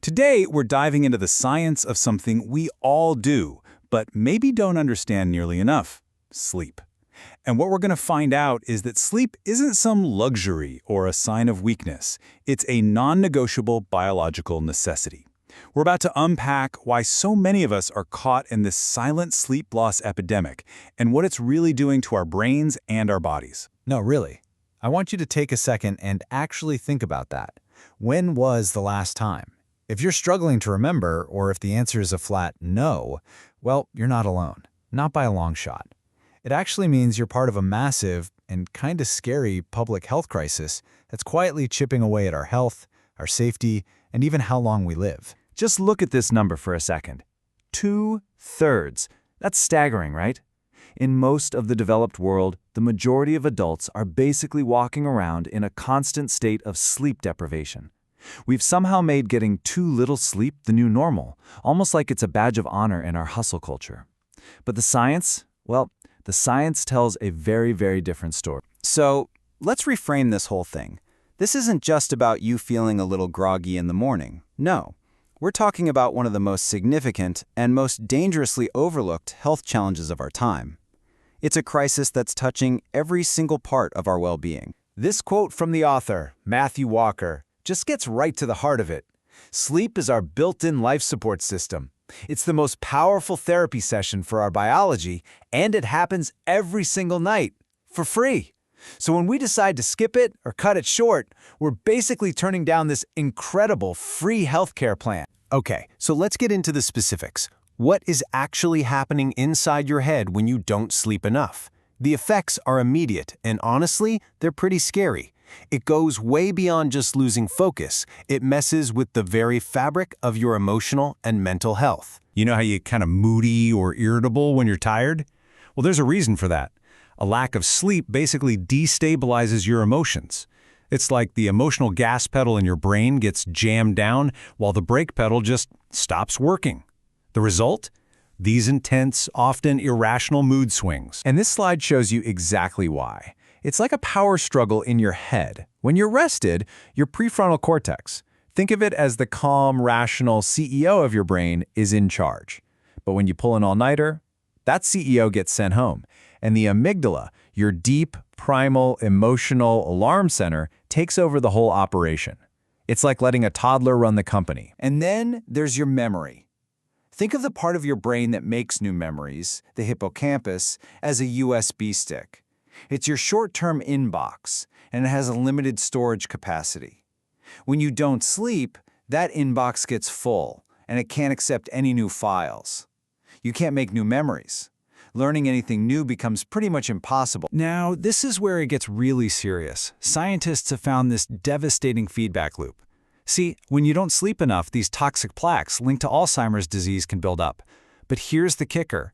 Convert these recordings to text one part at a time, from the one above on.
Today, we're diving into the science of something we all do, but maybe don't understand nearly enough: sleep. And what we're going to find out is that sleep isn't some luxury or a sign of weakness. It's a non-negotiable biological necessity. We're about to unpack why so many of us are caught in this silent sleep loss epidemic and what it's really doing to our brains and our bodies. No, really. I want you to take a second and actually think about that. When was the last time? If you're struggling to remember, or if the answer is a flat no, well, you're not alone. Not by a long shot. It actually means you're part of a massive and kind of scary public health crisis that's quietly chipping away at our health, our safety, and even how long we live. Just look at this number for a second. 2/3. That's staggering, right? In most of the developed world, the majority of adults are basically walking around in a constant state of sleep deprivation. We've somehow made getting too little sleep the new normal, almost like it's a badge of honor in our hustle culture. But the science? Well, the science tells a very, very different story. So, let's reframe this whole thing. This isn't just about you feeling a little groggy in the morning. No. We're talking about one of the most significant and most dangerously overlooked health challenges of our time. It's a crisis that's touching every single part of our well-being. This quote from the author, Matthew Walker, just gets right to the heart of it. Sleep is our built-in life support system. It's the most powerful therapy session for our biology, and it happens every single night, for free. So when we decide to skip it or cut it short, we're basically turning down this incredible free healthcare plan. Okay, so let's get into the specifics. What is actually happening inside your head when you don't sleep enough? The effects are immediate, and honestly, they're pretty scary. It goes way beyond just losing focus. It messes with the very fabric of your emotional and mental health. You know how you kind of moody or irritable when you're tired? Well, there's a reason for that. A lack of sleep basically destabilizes your emotions. It's like the emotional gas pedal in your brain gets jammed down while the brake pedal just stops working. The result? These intense, often irrational mood swings. And this slide shows you exactly why. It's like a power struggle in your head. When you're rested, your prefrontal cortex, think of it as the calm, rational CEO of your brain, is in charge. But when you pull an all-nighter, that CEO gets sent home, and the amygdala, your deep, primal, emotional alarm center, takes over the whole operation. It's like letting a toddler run the company. And then there's your memory. Think of the part of your brain that makes new memories, the hippocampus, as a USB stick. It's your short-term inbox, and it has a limited storage capacity. When you don't sleep, that inbox gets full, and it can't accept any new files. You can't make new memories. Learning anything new becomes pretty much impossible. Now, this is where it gets really serious. Scientists have found this devastating feedback loop. See, when you don't sleep enough, these toxic plaques linked to Alzheimer's disease can build up. But here's the kicker.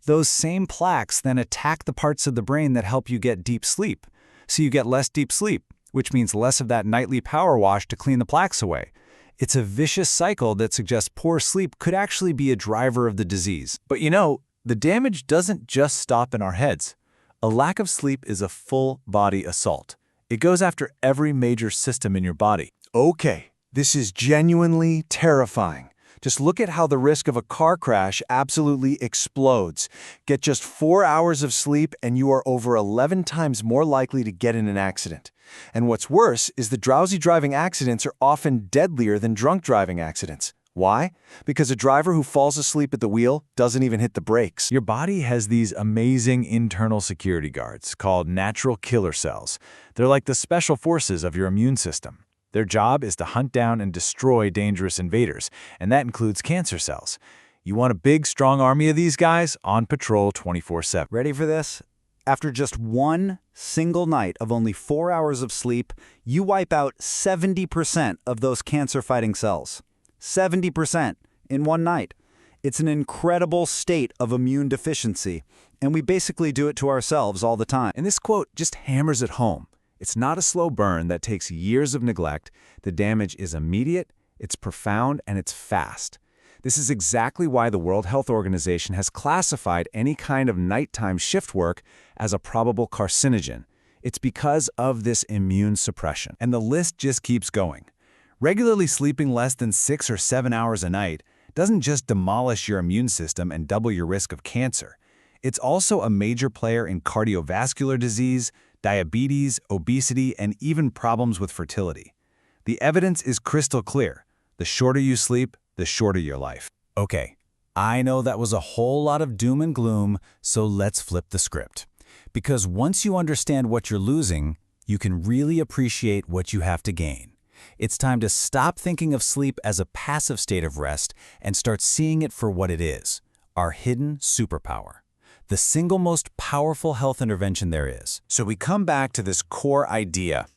Those same plaques then attack the parts of the brain that help you get deep sleep. So you get less deep sleep, which means less of that nightly power wash to clean the plaques away. It's a vicious cycle that suggests poor sleep could actually be a driver of the disease. But you know, the damage doesn't just stop in our heads. A lack of sleep is a full-body assault. It goes after every major system in your body. Okay, this is genuinely terrifying. Just look at how the risk of a car crash absolutely explodes. Get just 4 hours of sleep and you are over 11 times more likely to get in an accident. And what's worse is that drowsy driving accidents are often deadlier than drunk driving accidents. Why? Because a driver who falls asleep at the wheel doesn't even hit the brakes. Your body has these amazing internal security guards called natural killer cells. They're like the special forces of your immune system. Their job is to hunt down and destroy dangerous invaders, and that includes cancer cells. You want a big, strong army of these guys on patrol 24/7. Ready for this? After just one single night of only 4 hours of sleep, you wipe out 70% of those cancer-fighting cells. 70% in one night. It's an incredible state of immune deficiency, and we basically do it to ourselves all the time. And this quote just hammers it home. It's not a slow burn that takes years of neglect. The damage is immediate, it's profound, and it's fast. This is exactly why the World Health Organization has classified any kind of nighttime shift work as a probable carcinogen. It's because of this immune suppression. And the list just keeps going. Regularly sleeping less than 6 or 7 hours a night doesn't just demolish your immune system and double your risk of cancer. It's also a major player in cardiovascular disease, diabetes, obesity, and even problems with fertility. The evidence is crystal clear. The shorter you sleep, the shorter your life. Okay, I know that was a whole lot of doom and gloom, so let's flip the script. Because once you understand what you're losing, you can really appreciate what you have to gain. It's time to stop thinking of sleep as a passive state of rest and start seeing it for what it is, our hidden superpower. The single most powerful health intervention there is. So we come back to this core idea.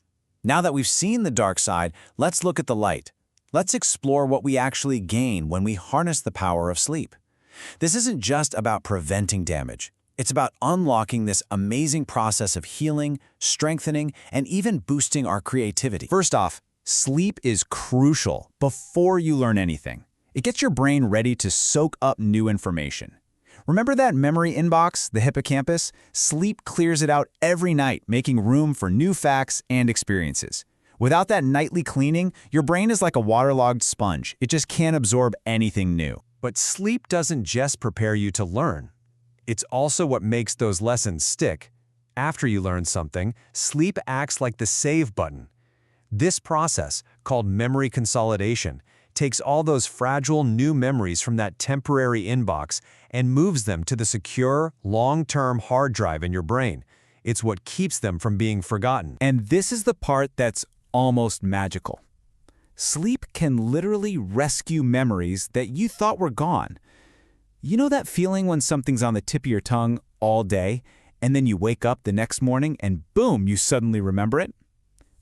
Now that we've seen the dark side, let's look at the light. Let's explore what we actually gain when we harness the power of sleep. This isn't just about preventing damage. It's about unlocking this amazing process of healing, strengthening, and even boosting our creativity. First off, sleep is crucial before you learn anything. It gets your brain ready to soak up new information. Remember that memory inbox, the hippocampus? Sleep clears it out every night, making room for new facts and experiences. Without that nightly cleaning, your brain is like a waterlogged sponge. It just can't absorb anything new. But sleep doesn't just prepare you to learn. It's also what makes those lessons stick. After you learn something, sleep acts like the save button. This process, called memory consolidation, takes all those fragile new memories from that temporary inbox and moves them to the secure, long-term hard drive in your brain. It's what keeps them from being forgotten. And this is the part that's almost magical. Sleep can literally rescue memories that you thought were gone. You know that feeling when something's on the tip of your tongue all day, and then you wake up the next morning and boom, you suddenly remember it?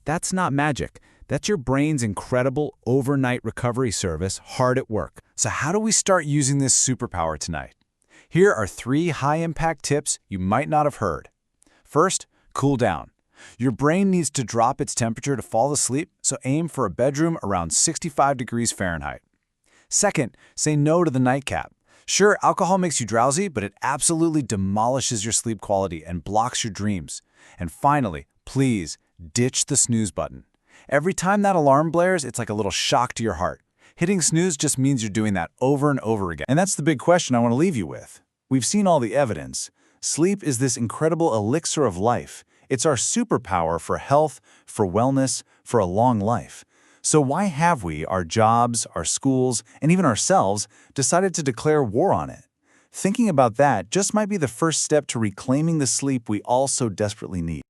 That's not magic. That's your brain's incredible overnight recovery service hard at work. So how do we start using this superpower tonight? Here are 3 high-impact tips you might not have heard. First, cool down. Your brain needs to drop its temperature to fall asleep, so aim for a bedroom around 65 degrees Fahrenheit. Second, say no to the nightcap. Sure, alcohol makes you drowsy, but it absolutely demolishes your sleep quality and blocks your dreams. And finally, please ditch the snooze button. Every time that alarm blares, it's like a little shock to your heart. Hitting snooze just means you're doing that over and over again. And that's the big question I want to leave you with. We've seen all the evidence. Sleep is this incredible elixir of life. It's our superpower for health, for wellness, for a long life. So why have we, our jobs, our schools, and even ourselves, decided to declare war on it? Thinking about that just might be the first step to reclaiming the sleep we all so desperately need.